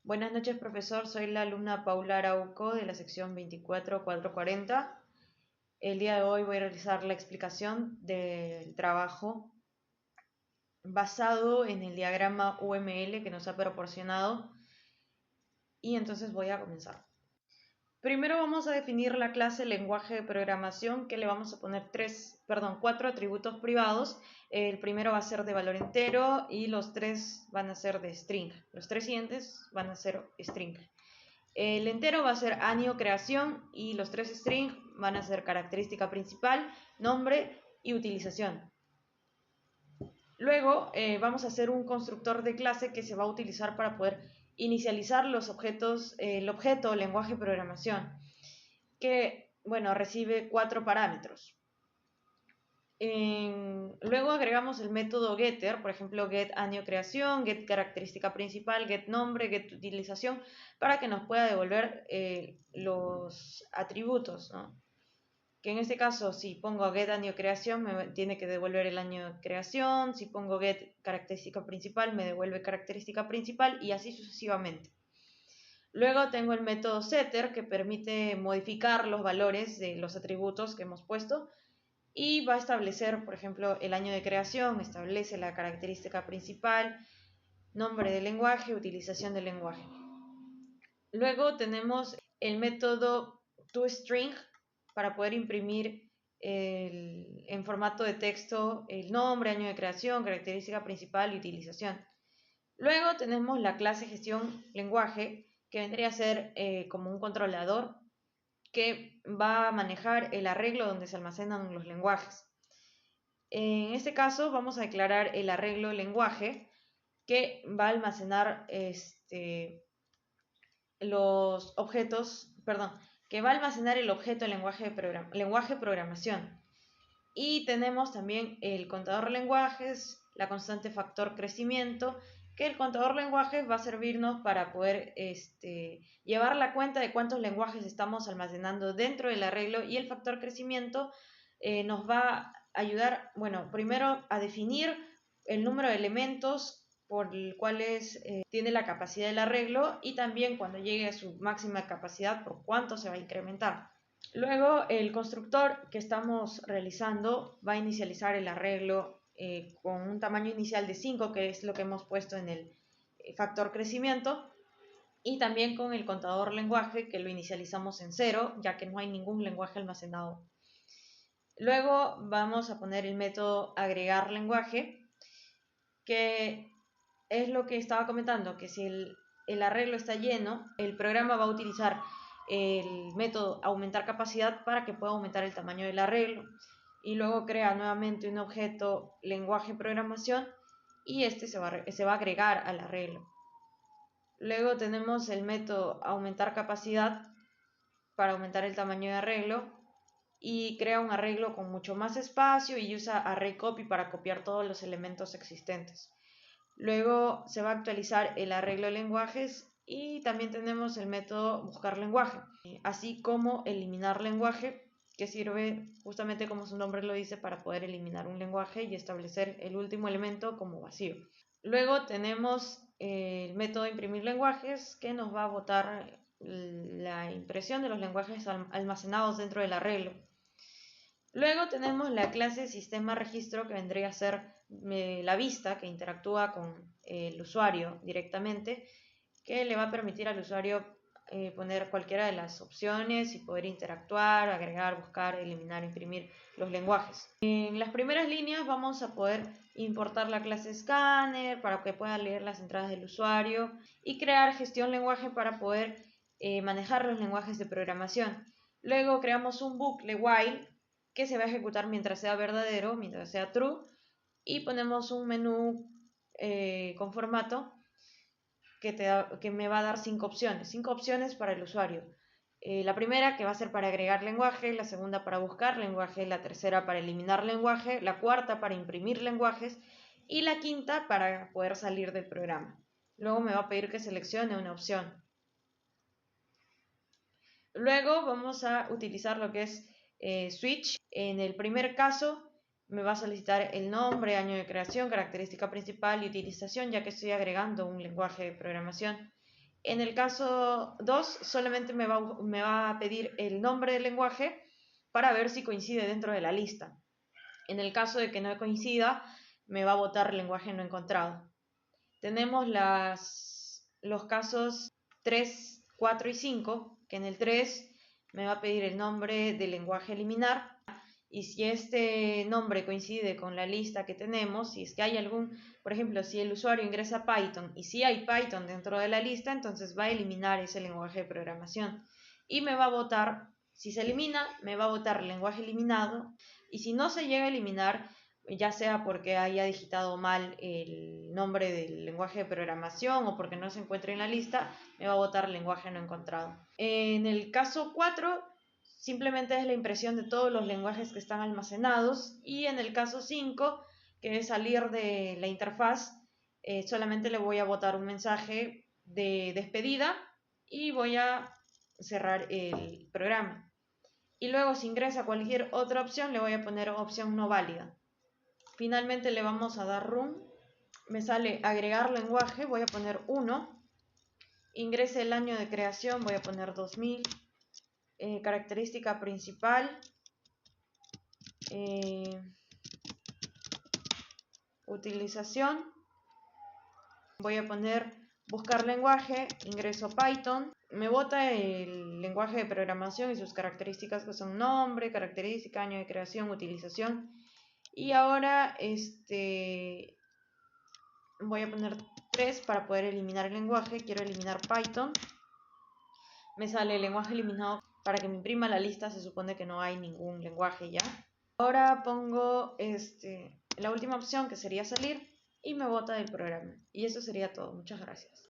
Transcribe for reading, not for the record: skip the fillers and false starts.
Buenas noches, profesor. Soy la alumna Paula Arauco de la sección 24440. El día de hoy voy a realizar la explicación del trabajo basado en el diagrama UML que nos ha proporcionado y entonces voy a comenzar. Primero vamos a definir la clase lenguaje de programación que le vamos a poner cuatro atributos privados. El primero va a ser de valor entero y los tres van a ser de string. Los tres siguientes van a ser string. El entero va a ser año creación y los tres string van a ser característica principal, nombre y utilización. Luego vamos a hacer un constructor de clase que se va a utilizar para poder inicializar los objetos, el objeto lenguaje de programación, que recibe 4 parámetros. Luego agregamos el método getter, por ejemplo, get año creación, get característica principal, get nombre, get utilización, para que nos pueda devolver los atributos, ¿no? Que en este caso, si pongo get año creación, me tiene que devolver el año de creación. Si pongo get característica principal, me devuelve característica principal y así sucesivamente. Luego tengo el método setter, que permite modificar los valores de los atributos que hemos puesto y va a establecer, por ejemplo, el año de creación, establece la característica principal, nombre del lenguaje, utilización del lenguaje. Luego tenemos el método toString para poder imprimir en formato de texto el nombre, año de creación, característica principal y utilización. Luego tenemos la clase gestión lenguaje, que vendría a ser como un controlador que va a manejar el arreglo donde se almacenan los lenguajes. En este caso vamos a declarar el arreglo lenguaje que va a almacenar los objetos, que va a almacenar el objeto lenguaje programación. Y tenemos también el contador lenguajes, la constante factor crecimiento, que el contador lenguajes va a servirnos para poder llevar la cuenta de cuántos lenguajes estamos almacenando dentro del arreglo, y el factor crecimiento nos va a ayudar, primero a definir el número de elementos por el cuales tiene la capacidad del arreglo, y también cuando llegue a su máxima capacidad por cuánto se va a incrementar. Luego el constructor que estamos realizando va a inicializar el arreglo con un tamaño inicial de 5, que es lo que hemos puesto en el factor crecimiento, y también con el contador lenguaje, que lo inicializamos en 0, ya que no hay ningún lenguaje almacenado. Luego vamos a poner el método agregar lenguaje, que es lo que estaba comentando, que si el arreglo está lleno, el programa va a utilizar el método aumentar capacidad para que pueda aumentar el tamaño del arreglo, y luego crea nuevamente un objeto lenguaje programación y este se va a agregar al arreglo. Luego tenemos el método aumentar capacidad para aumentar el tamaño de arreglo, y crea un arreglo con mucho más espacio y usa array copy para copiar todos los elementos existentes. Luego se va a actualizar el arreglo de lenguajes, y también tenemos el método buscar lenguaje, así como eliminar lenguaje, que sirve justamente como su nombre lo dice para poder eliminar un lenguaje y establecer el último elemento como vacío. Luego tenemos el método imprimir lenguajes, que nos va a botar la impresión de los lenguajes almacenados dentro del arreglo. Luego tenemos la clase sistema registro, que vendría a ser la vista que interactúa con el usuario directamente, que le va a permitir al usuario poner cualquiera de las opciones y poder interactuar, agregar, buscar, eliminar, imprimir los lenguajes. En las primeras líneas vamos a poder importar la clase scanner para que pueda leer las entradas del usuario y crear gestión lenguaje para poder manejar los lenguajes de programación. Luego creamos un bucle while que se va a ejecutar mientras sea verdadero, mientras sea true, y ponemos un menú con formato que me va a dar 5 opciones para el usuario. La primera, que va a ser para agregar lenguaje, la segunda para buscar lenguaje, la tercera para eliminar lenguaje, la cuarta para imprimir lenguajes y la quinta para poder salir del programa. Luego me va a pedir que seleccione una opción. Luego vamos a utilizar lo que es switch. En el primer caso me va a solicitar el nombre, año de creación, característica principal y utilización, ya que estoy agregando un lenguaje de programación. En el caso 2, solamente me va a pedir el nombre del lenguaje para ver si coincide dentro de la lista. En el caso de que no coincida, me va a botar lenguaje no encontrado. Tenemos los casos 3, 4 y 5, que en el 3 me va a pedir el nombre del lenguaje a eliminar, y si este nombre coincide con la lista que tenemos, si es que hay algún, por ejemplo, si el usuario ingresa Python y si hay Python dentro de la lista, entonces va a eliminar ese lenguaje de programación y me va a botar, si se elimina, me va a botar el lenguaje eliminado, y si no se llega a eliminar, ya sea porque haya digitado mal el nombre del lenguaje de programación o porque no se encuentre en la lista, me va a botar lenguaje no encontrado. En el caso 4, simplemente es la impresión de todos los lenguajes que están almacenados, y en el caso 5, que es salir de la interfaz, solamente le voy a botar un mensaje de despedida y voy a cerrar el programa. Y luego, si ingresa cualquier otra opción, le voy a poner opción no válida. Finalmente le vamos a dar run. Me sale agregar lenguaje, voy a poner 1. Ingrese el año de creación, voy a poner 2000. Característica principal. Utilización. Voy a poner buscar lenguaje, ingreso Python. Me bota el lenguaje de programación y sus características, que son nombre, característica, año de creación, utilización. Y ahora voy a poner 3 para poder eliminar el lenguaje. Quiero eliminar Python. Me sale el lenguaje eliminado. Para que me imprima la lista se supone que no hay ningún lenguaje ya. Ahora pongo la última opción, que sería salir, y me bota del programa. Y eso sería todo. Muchas gracias.